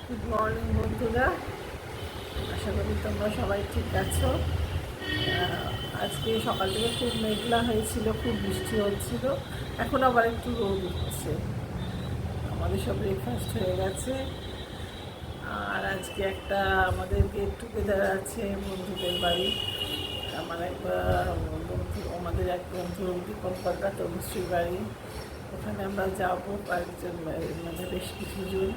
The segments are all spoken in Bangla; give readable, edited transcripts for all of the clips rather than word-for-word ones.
গুড মর্নিং বন্ধুরা, আশা করি তোমরা সবাই ঠিক আছো। আজকে সকাল থেকে খুব মেঘলা হয়েছিল, খুব বৃষ্টি হচ্ছিল, এখন আবার একটু রোদ উঠছে। আমাদের সব ব্রেকফাস্ট হয়ে গেছে। আর আজকে একটা আমাদের গেট টুগেদার আছে বন্ধুদের বাড়ি। আমার এক বন্ধু, আমাদের এক বন্ধু দীপঙ্করদা তনুশ্রীর বাড়ি। ওখানে আমরা যাবো কয়েকজন, মানে বেশ কিছুজন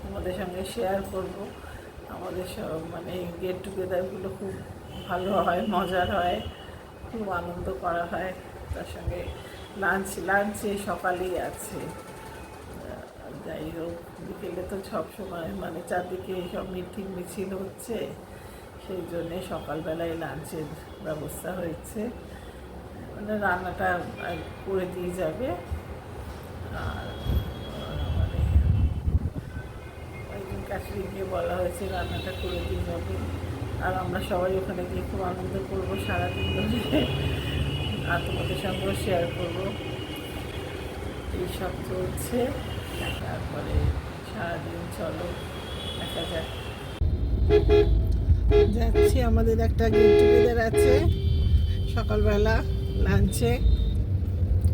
আমাদের সঙ্গে শেয়ার করব। আমাদের সব মানে গেট টুগেদারগুলো খুব ভালো হয়, মজার হয়, খুব আনন্দ করা হয়। তার সঙ্গে লাঞ্চে সকালেই আছে। যাই হোক, বিকেলে তো সব সময় মানে চারদিকে সব মিটিং মিছিল হচ্ছে, সেই জন্যে সকালবেলায় লাঞ্চের ব্যবস্থা হয়েছে। মানে রান্নাটা করে দিয়ে যাবে। আর মানে একজন কাশ্মীরকে বলা হয়েছে রান্নাটা করে দিয়ে যাবে। আর আমরা সবাই ওখানে গিয়ে খুব আনন্দ করবো সারাদিন ধরে, আর তোমাদের সঙ্গেও শেয়ার করবো। এইসব চলছে। তারপরে সারাদিন চলো দেখা যাক। যাচ্ছি, আমাদের একটা গেট টুগেদার আছে সকালবেলা লাঞ্চে,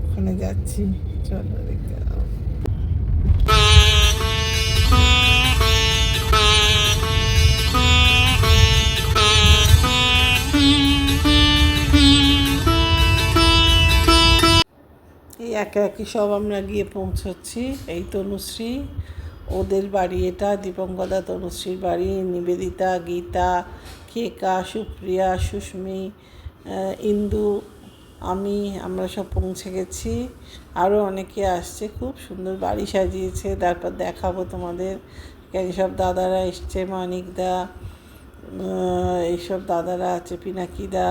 ওখানে যাচ্ছি। চলো দেখতে দাও। এই একে একে সব আমরা গিয়ে পৌঁছচ্ছি। এই তনুশ্রী, ওদের বাড়ি এটা, দীপঙ্করদা তনুশ্রীর বাড়ি। নিবেদিতা, গীতা, কেকা, সুপ্রিয়া, সুস্মি, ইন্দু, আমরা সব পৌঁছে গেছি। আরও অনেকে আসছে, খুব সুন্দর বাড়ি সাজিয়েছে। তারপর দেখাবো তোমাদের। এখানে সব দাদারা এসছে, মানিকদা, এইসব দাদারা আছে, পিনাকিদা,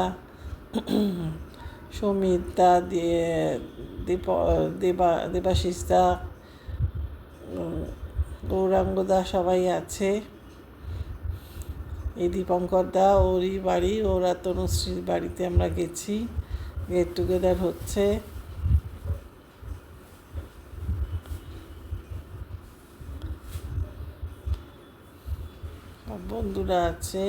সৌমিতদা, দেবাশিসদা, গৌরাঙ্গদা, সবাই আছে। এই দীপঙ্করদা, ওরই বাড়ি। ওরা তনুশ্রীর বাড়িতে আমরা গেছি, গেট টুগেদার হচ্ছে। সব বন্ধুরা আছে।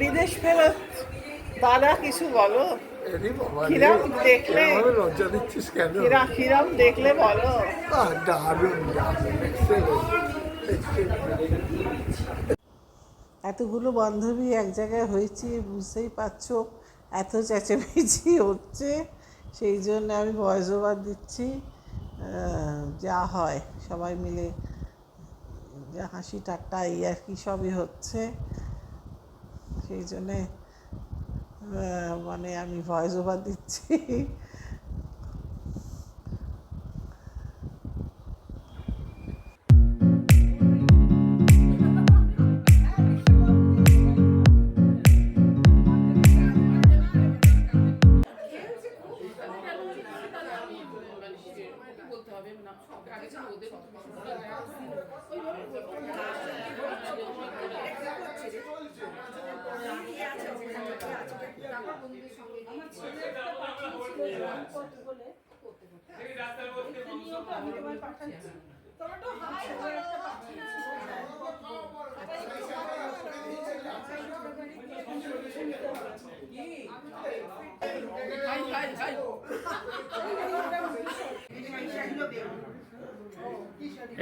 বিদেশ ফেরত দাদা, কিছু বলো। কিরম দেখলে, লজ্জা দিচ্ছিস কেন? কিরম দেখলে বলো। দারুণ এতগুলো বান্ধবী এক জায়গায় হয়েছি, বুঝতেই পারছো, এত চেঁচামেচি হচ্ছে। সেই জন্য আমি ভয়েস ওভার দিচ্ছি। যা হয় সবাই মিলে, যা হাসি ঠাট্টা এই আর কি সবই হচ্ছে। সেই জন্যে মানে আমি ভয়েস ওভার দিচ্ছি।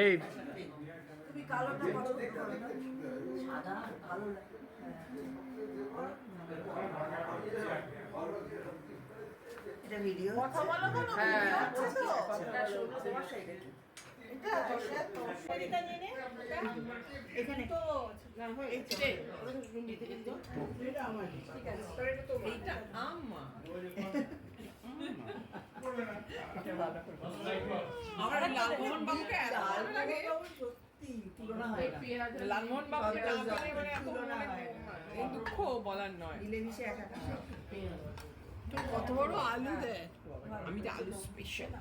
এই কালোটা পছন্দ করে না। সাদা ভালো লাগে। এটা ভিডিও কথা বলো কেন? ভিডিও হচ্ছে তো? কথাটা শোনো, তোমার সেইটা কি? এটা এটা নিয়ে নে। এখানে তো না হয় এইটাই ওটা রুম দিতে কিন্তু এটা আমার ঠিক আছে তো এটা তো এইটা আম্মা এটা ভালো করে আমার লালমোহন বাবুকে এত ভালো লাগে সত্যি তুলনা হয় না। লালমোহন বাবুকে না পেলে মানে এত মনে এই দুঃখ বলার নয় মিলেমিশে একাকার সব। কত বড় আলু দেয় আমি তো আলু স্পেশাল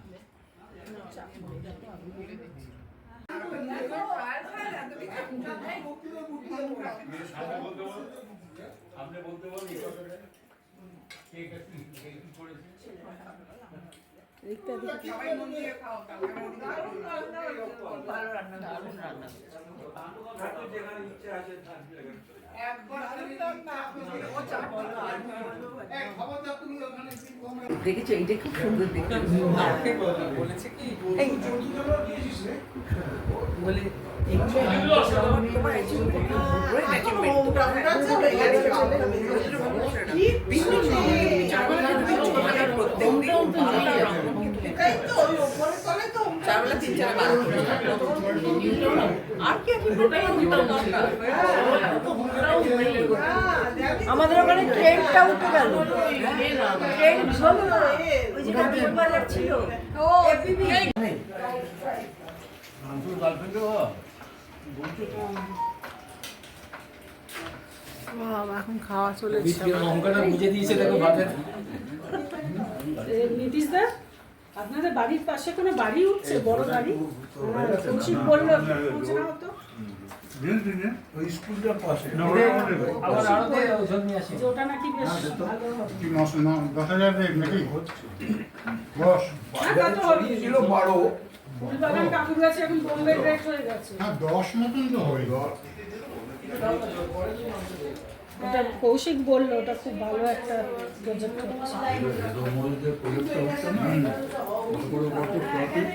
আপনি বলতে বলেন এই কথাটা কে কি করেছে সবাই মন দিয়ে খাও ভালো রান্না দারুণ রান্না যেখানে ইচ্ছে আছে থাকবে দেখেছো এইটা খুব সুন্দর দেখতে বলেছে কি বলে আমাদের ওখানে ট্রেনটা উঠে গেল ট্রেন ওই যে বাজার ছিল এখন খাওয়া চলেছে লঙ্কাটা বুঝে দিয়েছে দেখো বাজার নীতিশ দা আপনাদের বাড়ির পাশে কোনো বাড়ি উঠছে বড় বাড়ি কৌশিক বললো পৌঁছে না হতো ওই স্কুলটার পাশে আবার আরো ওজন নিয়ে আসি যে ওটা নাকি বেশ ভালো হবে কি মাস না 10,000 দেখ নাকি বস হ্যাঁ, তা তো হবেই। ছিল 12 ফুলবাগান কাকুর কাছে এখন বোম্বে রেট হয়ে গেছে হ্যাঁ 10 মতন তো হয় ওটা কৌশিক বললো ওটা খুব ভালো একটা প্রজেক্ট হচ্ছে মরুদের প্রযুক্তি হচ্ছে না পুরো কত প্রফিট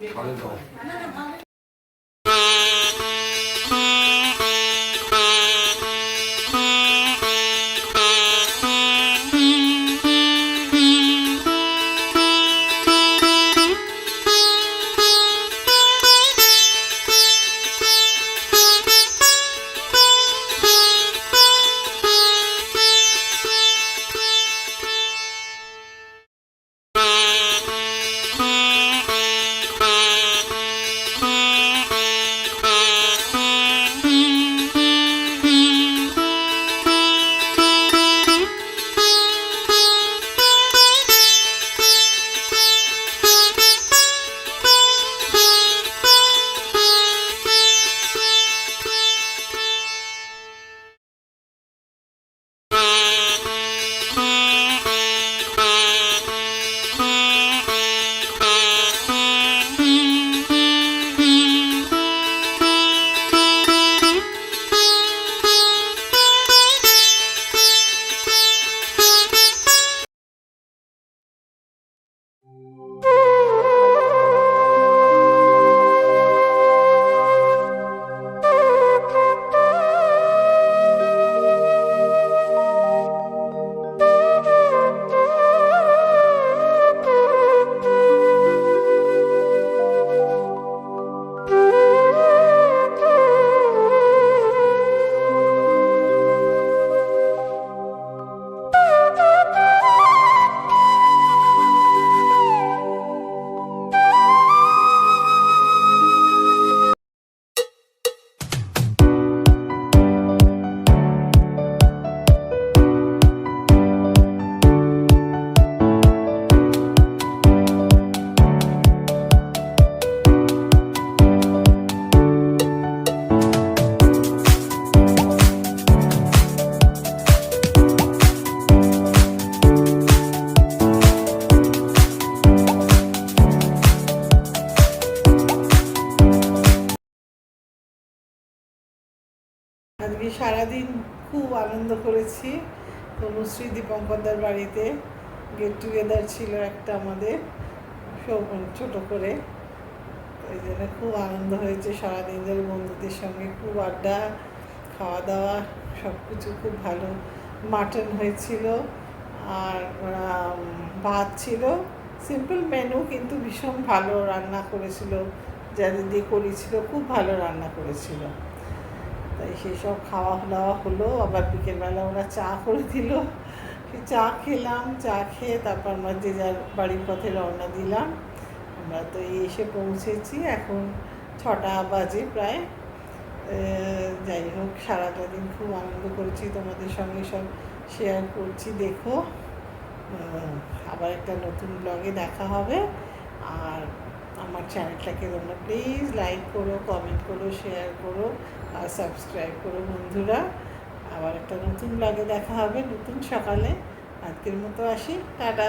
সাড়ে 10 আজকে সারাদিন খুব আনন্দ করেছি তনুশ্রী দীপঙ্করদার বাড়িতে গেট টুগেদার ছিল একটা আমাদের ছোট করে ওই জন্য খুব আনন্দ হয়েছে সারাদিন ধরে বন্ধুদের সঙ্গে, খুব আড্ডা, খাওয়া দাওয়া সব কিছু খুব ভালো। মাটন হয়েছিল আর ভাত ছিল, সিম্পল মেনু কিন্তু ভীষণ ভালো রান্না করেছিল, যা দিদি করেছিল খুব ভালো রান্না করেছিল। তাই সেসব খাওয়া দাওয়া হলো। আবার বিকেলবেলা ওরা চা করে দিল, সেই চা খেলাম। চা খেয়ে তারপর আমরা যে যার বাড়ির পথে রওনা দিলাম। আমরা তো এসে পৌঁছেছি, এখন 6টা বাজে প্রায়। যাই হোক, সারাটা দিন খুব আনন্দ করেছি, তোমাদের সঙ্গে সব শেয়ার করছি। দেখো, আবার একটা নতুন ব্লগে দেখা হবে। আর আমার চ্যানেলটাকে তোমরা প্লিজ লাইক করো, কমেন্ট করো, শেয়ার করো আর সাবস্ক্রাইব করো বন্ধুরা। আবার একটা নতুন ব্লগে দেখা হবে নতুন সকালে। আজকের মতো আসি, টাটা।